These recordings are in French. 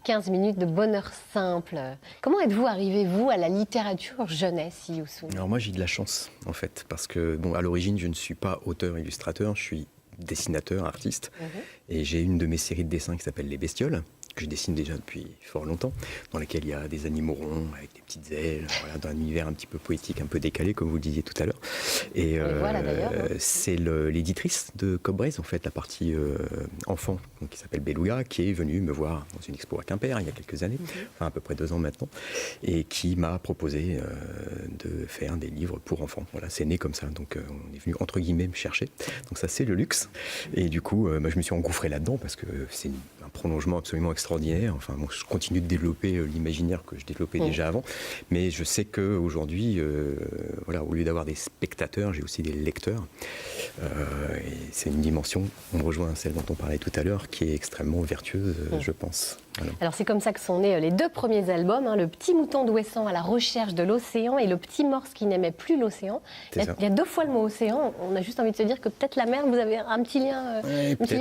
15 minutes de bonheur simple. Comment êtes-vous arrivé, vous, à la littérature jeunesse, Youssou? Alors moi, j'ai de la chance, en fait, parce que, bon, à l'origine, je ne suis pas auteur-illustrateur, je suis dessinateur, artiste, et j'ai une de mes séries de dessins qui s'appelle Les Bestioles, que je dessine déjà depuis fort longtemps, dans laquelle il y a des animaux ronds avec des petites ailes, voilà, dans un univers un petit peu poétique, un peu décalé, comme vous le disiez tout à l'heure. Et voilà, c'est l'éditrice de Cobbraze, en fait, la partie enfant, donc, qui s'appelle Beluga, qui est venue me voir dans une expo à Quimper il y a quelques années, enfin à peu près 2 ans maintenant, et qui m'a proposé de faire des livres pour enfants. Voilà, c'est né comme ça, donc on est venu entre guillemets me chercher. Donc ça, c'est le luxe. Et du coup, je me suis engouffré là-dedans parce que c'est un prolongement absolument extraordinaire. Enfin, bon, je continue de développer l'imaginaire que je développais déjà avant, mais je sais qu'aujourd'hui, voilà, au lieu d'avoir des spectateurs, j'ai aussi des lecteurs. Et c'est une dimension, on rejoint celle dont on parlait tout à l'heure, qui est extrêmement vertueuse, je pense. Voilà. Alors c'est comme ça que sont nés les 2 premiers albums, Le petit mouton d'Ouessant à la recherche de l'océan et Le petit morse qui n'aimait plus l'océan. Il y a 2 fois le mot océan. On a juste envie de se dire que peut-être la mer, vous avez un petit lien,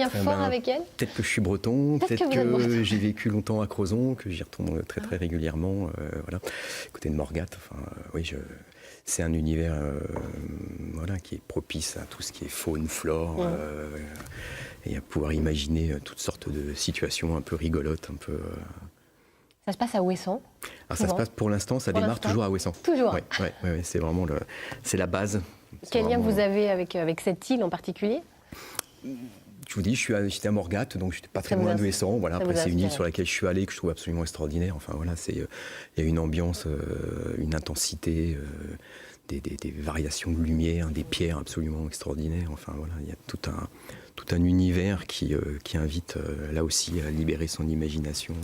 fort avec elle. Peut-être que je suis breton, peut-être que j'ai vécu longtemps à Crozon, que j'y retourne très très régulièrement, voilà, côté de Morgat. Enfin, oui, c'est un univers voilà, qui est propice à tout ce qui est faune, flore, et à pouvoir imaginer toutes sortes de situations un peu rigolotes, un peu... Ça se passe à Ouessant? Alors ça se passe pour l'instant, ça démarre toujours à Ouessant. Toujours. Ouais, c'est vraiment c'est la base. Quel lien vous avez avec cette île en particulier? Je vous dis, j'étais à Morgat, donc j'étais pas très loin d'Ouessant. Voilà. Après, c'est une île sur laquelle je suis allé, que je trouve absolument extraordinaire. Enfin voilà, il y a une ambiance, une intensité, des variations de lumière, des pierres absolument extraordinaires. Enfin voilà, il y a tout un univers qui invite là aussi à libérer son imagination.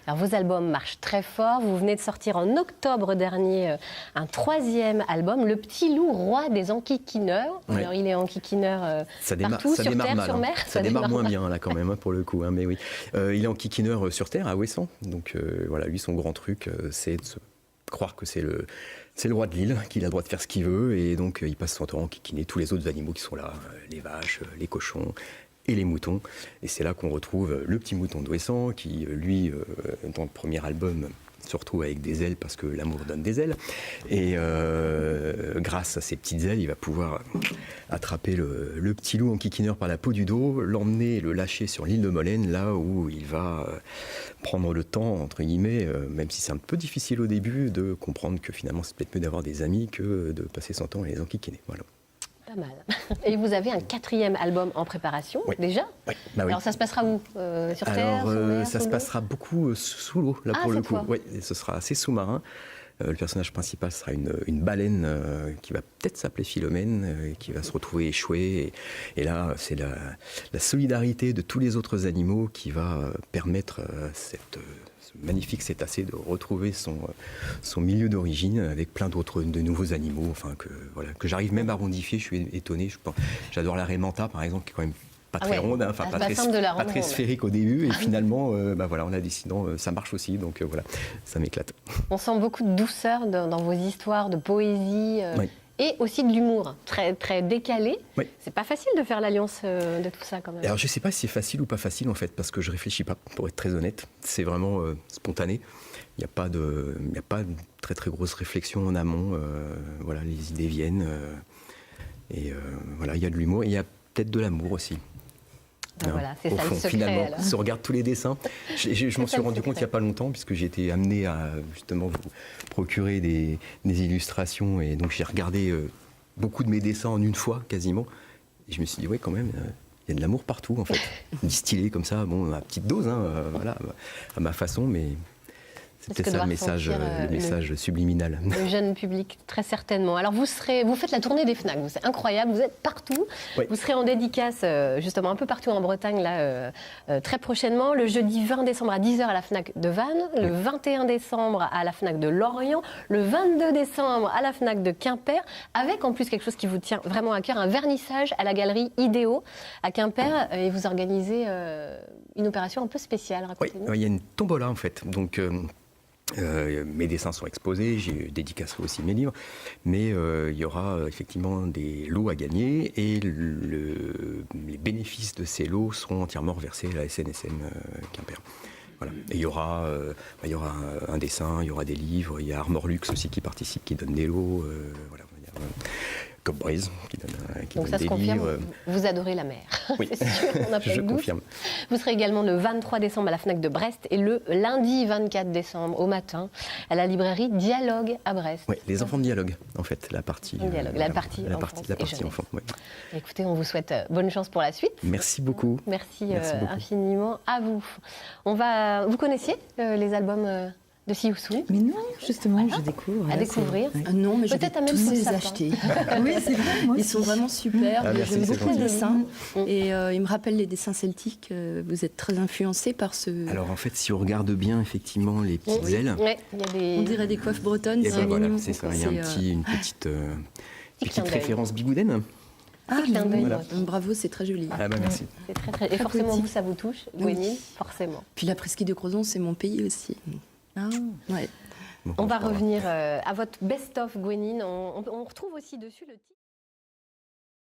Alors vos albums marchent très fort. Vous venez de sortir en octobre dernier un 3e album, Le Petit Loup, roi des enquiquineurs. Ouais. Alors il est enquiquineur partout, sur terre, sur mer. Ça démarre moins bien là quand même, pour le coup. Mais oui, il est enquiquineur sur terre à Ouessant. Donc voilà, lui son grand truc, c'est de se croire que c'est le roi de l'île, qu'il a le droit de faire ce qu'il veut, et donc il passe son temps à enquiquiner tous les autres animaux qui sont là, les vaches, les cochons et les moutons. Et c'est là qu'on retrouve le petit mouton d'Ouessant qui, lui, dans le premier album, se retrouve avec des ailes parce que l'amour donne des ailes. Et grâce à ces petites ailes, il va pouvoir attraper le petit loup enquiquineur par la peau du dos, l'emmener et le lâcher sur l'île de Molène, là où il va prendre le temps, entre guillemets, même si c'est un peu difficile au début, de comprendre que finalement c'est peut-être mieux d'avoir des amis que de passer son temps à les enquiquiner. Voilà. Pas mal. Et vous avez un 4e album en préparation, déjà? Oui. Bah oui. Alors ça se passera où? Sur terre, sur mer, ça se passera beaucoup sous l'eau, là, pour le coup. Oui, ce sera assez sous-marin. Le personnage principal sera une baleine qui va peut-être s'appeler Philomène, qui va se retrouver échouée. Et là, c'est la solidarité de tous les autres animaux qui va permettre ce magnifique cétacé de retrouver son milieu d'origine avec plein de nouveaux animaux, enfin que j'arrive même à rondifier. Je suis étonné. J'adore la raie manta, par exemple, qui est quand même pas très ronde, enfin pas très sphérique au début, et finalement, voilà, en la dessinant, ça marche aussi, donc voilà, ça m'éclate. On sent beaucoup de douceur dans vos histoires, de poésie. Oui. Et aussi de l'humour, très, très décalé. Oui. C'est pas facile de faire l'alliance de tout ça quand même. Alors je sais pas si c'est facile ou pas facile en fait, parce que je réfléchis pas, pour être très honnête. C'est vraiment spontané. Il n'y a pas de très très grosse réflexion en amont. Voilà, les idées viennent. Et voilà, il y a de l'humour et il y a peut-être de l'amour aussi. Voilà, c'est ça le secret. Finalement, alors. si on regarde tous les dessins, je m'en suis rendu compte il n'y a pas longtemps, puisque j'ai été amené à justement vous procurer des illustrations, et donc j'ai regardé beaucoup de mes dessins en une fois quasiment, et je me suis dit, oui, quand même, il y a de l'amour partout en fait, distillé comme ça, bon, à petite dose, voilà, à ma façon, mais... C'est peut-être ça le message subliminal. Le jeune public, très certainement. Alors vous faites la tournée des Fnac, c'est incroyable, vous êtes partout. Oui. Vous serez en dédicace justement un peu partout en Bretagne là, très prochainement. Le jeudi 20 décembre à 10h à la Fnac de Vannes, le 21 décembre à la Fnac de Lorient, le 22 décembre à la Fnac de Quimper, avec en plus quelque chose qui vous tient vraiment à cœur, un vernissage à la galerie Idéo à Quimper, et vous organisez une opération un peu spéciale. Oui, il y a une tombola en fait, donc... Mes dessins sont exposés, j'ai dédicacerai aussi mes livres, mais il y aura effectivement des lots à gagner et les bénéfices de ces lots seront entièrement reversés à la SNSM Quimper. Voilà. Et il y aura un dessin, il y aura des livres, il y a Armor Luxe aussi qui participe, qui donne des lots. Voilà. Cop Breeze qui donne Donc ça des se confirme, livres. vous adorez la mer. Oui, C'est sûr, on n'a pas je de doute. confirme. Vous serez également le 23 décembre à la FNAC de Brest et le lundi 24 décembre au matin à la librairie Dialogue à Brest. Oui, les enfants de dialogue, en fait, la partie Dialogue, enfants. Ouais. Écoutez, on vous souhaite bonne chance pour la suite. Merci beaucoup. Merci, beaucoup. infiniment à vous. Vous connaissiez les albums de Siousou? Mais non, justement, je découvre. À découvrir. Non, mais je vais Peut-être à même tous pour les ça, acheter. Oui, c'est vrai, moi Ils aussi. sont vraiment super. Ah, merci, J'aime c'est beaucoup les gentil. dessins. Mm. Et ils me rappellent les dessins celtiques. Vous êtes très influencés par ce... Alors en fait, si on regarde bien effectivement les petites ailes, Ouais, il y a des... On dirait des coiffes bretonnes, et c'est voilà, mignon. c'est ça. Il y a une petite clin d'œil. référence bigoudaine. Ah, clin d'œil, voilà. breton. bravo, c'est très joli. Ah bah merci. C'est très, très... Et Très forcément, poétique. vous, ça vous touche, Gwenine, forcément. Puis la presqu'île de Crozon, c'est mon pays aussi. Ah. Ouais. Bon, On va je crois. revenir à votre best-of, Gwenine. On retrouve aussi dessus le titre.